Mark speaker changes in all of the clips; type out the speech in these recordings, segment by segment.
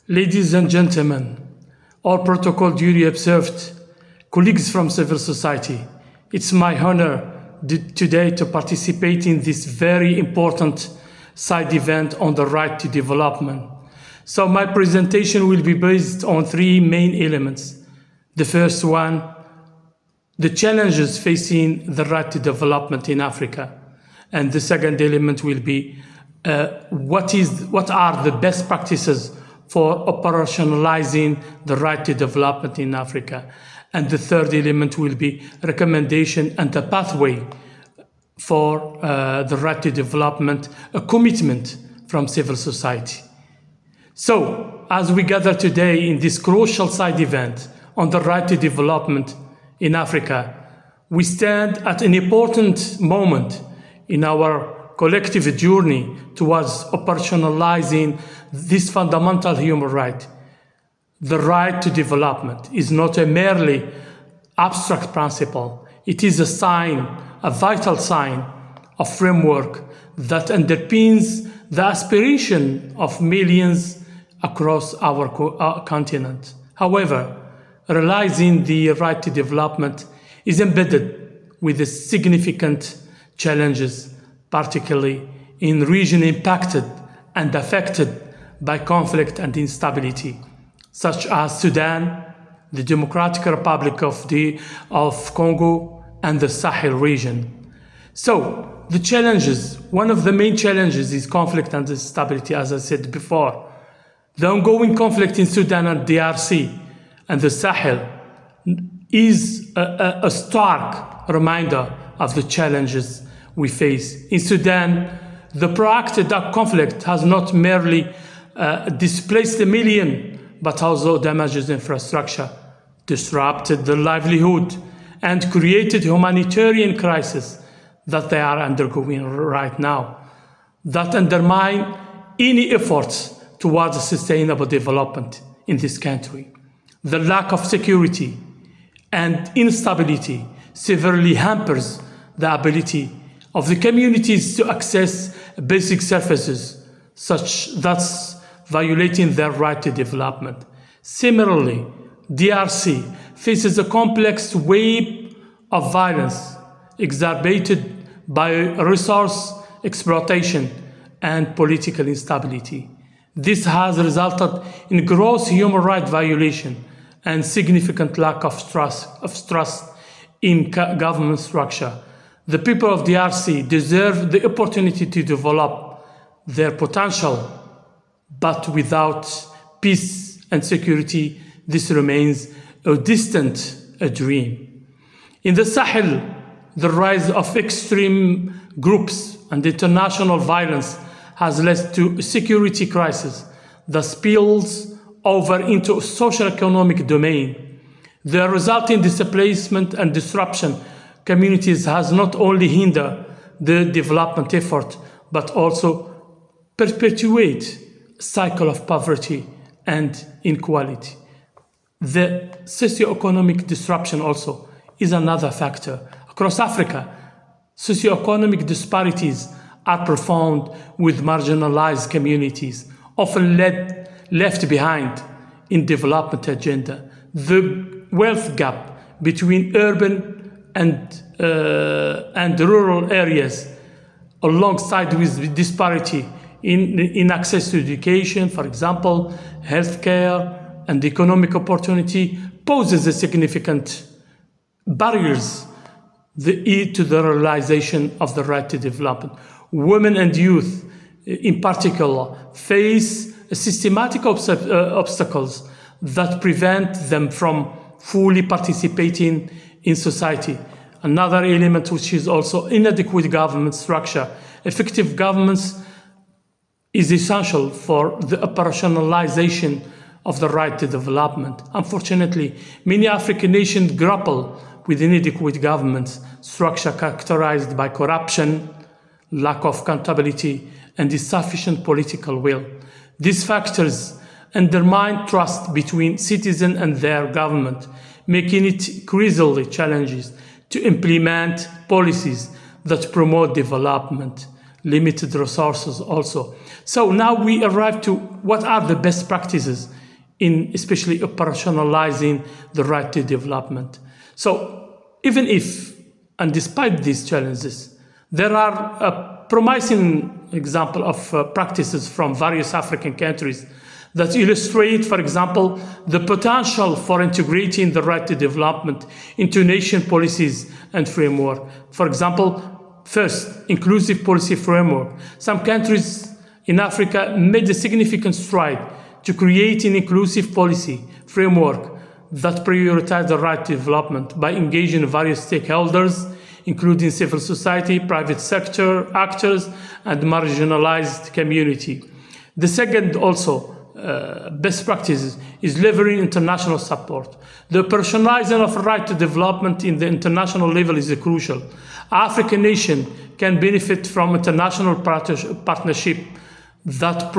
Speaker 1: Ladies and gentlemen, all protocol duly observed, colleagues from civil society, it's my honor today to participate in this very important side event on the right to development. So my presentation will be based on three main elements. The first one, the challenges facing the right to development in Africa. And the second element will be what are the best practices for operationalizing the right to development in Africa. And the third element will be recommendation and the pathway for the right to development, a commitment from civil society. So, as we gather today in this crucial side event on the right to development in Africa, we stand at an important moment in our collective journey towards operationalizing this fundamental human right. The right to development is not a merely abstract principle. It is a sign, a vital sign, a framework that underpins the aspiration of millions across our continent. However, realizing the right to development is embedded with the significant challenges, particularly in regions impacted and affected by conflict and instability, such as Sudan, the Democratic Republic of Congo, and the Sahel region. So, the challenges, one of the main challenges is conflict and instability, as I said before. The ongoing conflict in Sudan and DRC and the Sahel is a stark reminder of the challenges we face. In Sudan, the protracted conflict has not merely displaced a million, but also damaged infrastructure, disrupted the livelihood, and created humanitarian crisis that they are undergoing right now, that undermine any efforts towards sustainable development in this country. The lack of security and instability severely hampers the ability of the communities to access basic services, thus violating their right to development. Similarly, DRC faces a complex wave of violence exacerbated by resource exploitation and political instability. This has resulted in gross human rights violation and significant lack of trust in government structure. The people of DRC deserve the opportunity to develop their potential, but without peace and security, this remains a distant dream. In the Sahel, the rise of extreme groups and international violence has led to a security crisis that spills over into a socio-economic domain. The resulting displacement and disruption communities has not only hindered the development effort, but also perpetuate a cycle of poverty and inequality. The socio-economic disruption also is another factor. Across Africa, socio-economic disparities are profound, with marginalized communities often left behind in development agenda. The wealth gap between urban and rural areas, alongside with disparity in access to education, for example, healthcare and economic opportunity, poses a significant barriers to the realization of the right to development. Women and youth, in particular, face systematic obstacles that prevent them from fully participating in society. Another element, which is also inadequate government structure. Effective governments is essential for the operationalization of the right to development. Unfortunately, many African nations grapple with inadequate government structure characterized by corruption, lack of accountability, and insufficient political will. These factors undermine trust between citizens and their government, making it increasingly challenging to implement policies that promote development. limited resources also. So now we arrive to what are the best practices in especially operationalizing the right to development. So even if, and despite these challenges, there are a promising example of practices from various African countries that illustrate, for example, the potential for integrating the right to development into nation policies and framework. For example, first, inclusive policy framework. Some countries in Africa made a significant stride to create an inclusive policy framework that prioritizes the right to development by engaging various stakeholders, including civil society, private sector actors, and marginalized community. The second also, best practices is leveraging international support. The operationalizing of right to development in the international level is crucial. African nations can benefit from international partnership that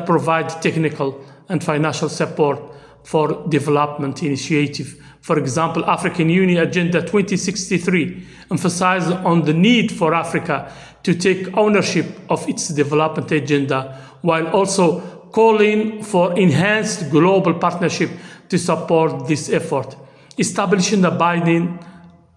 Speaker 1: provide technical and financial support for development initiative. For example, African Union Agenda 2063 emphasizes on the need for Africa to take ownership of its development agenda, while also calling for enhanced global partnership to support this effort. Establishing a binding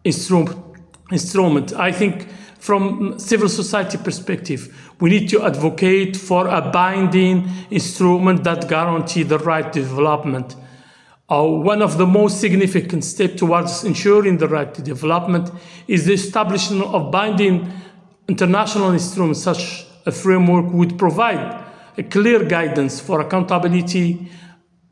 Speaker 1: instrument. I think from civil society perspective, we need to advocate for a binding instrument that guarantees the right to development. One of the most significant steps towards ensuring the right to development is the establishment of binding international instruments. Such a framework would provide a clear guidance for accountability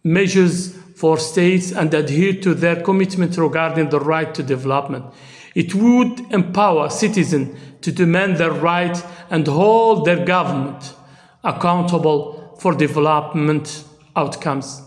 Speaker 1: measures for states and adhere to their commitment regarding the right to development. It would empower citizens to demand their right and hold their government accountable for development outcomes.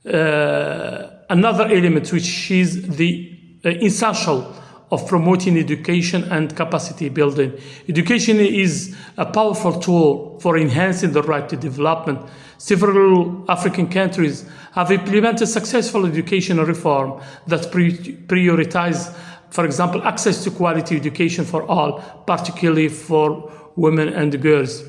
Speaker 1: Another element which is the essential of promoting education and capacity building. Education is a powerful tool for enhancing the right to development. Several African countries have implemented successful educational reform that prioritize, for example, access to quality education for all, particularly for women and girls.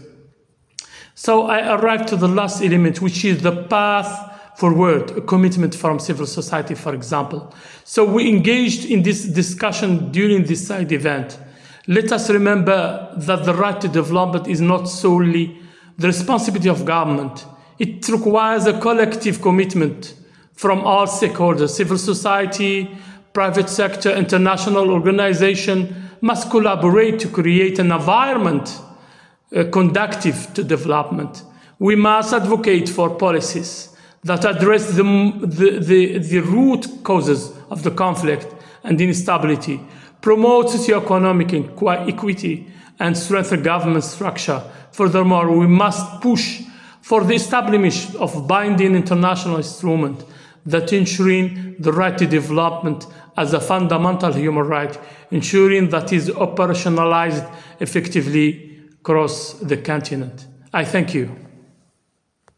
Speaker 1: So I arrived to the last element, which is the path forward, a commitment from civil society, for example. So we engaged in this discussion during this side event. Let us remember that the right to development is not solely the responsibility of government. It requires a collective commitment from all stakeholders. Civil society, private sector, international organization must collaborate to create an environment conducive to development. We must advocate for policies that address the root causes of the conflict and instability, promote socioeconomic equity, and strengthen government structure. Furthermore, we must push for the establishment of binding international instruments that ensuring the right to development as a fundamental human right, ensuring that is operationalized effectively across the continent. I thank you.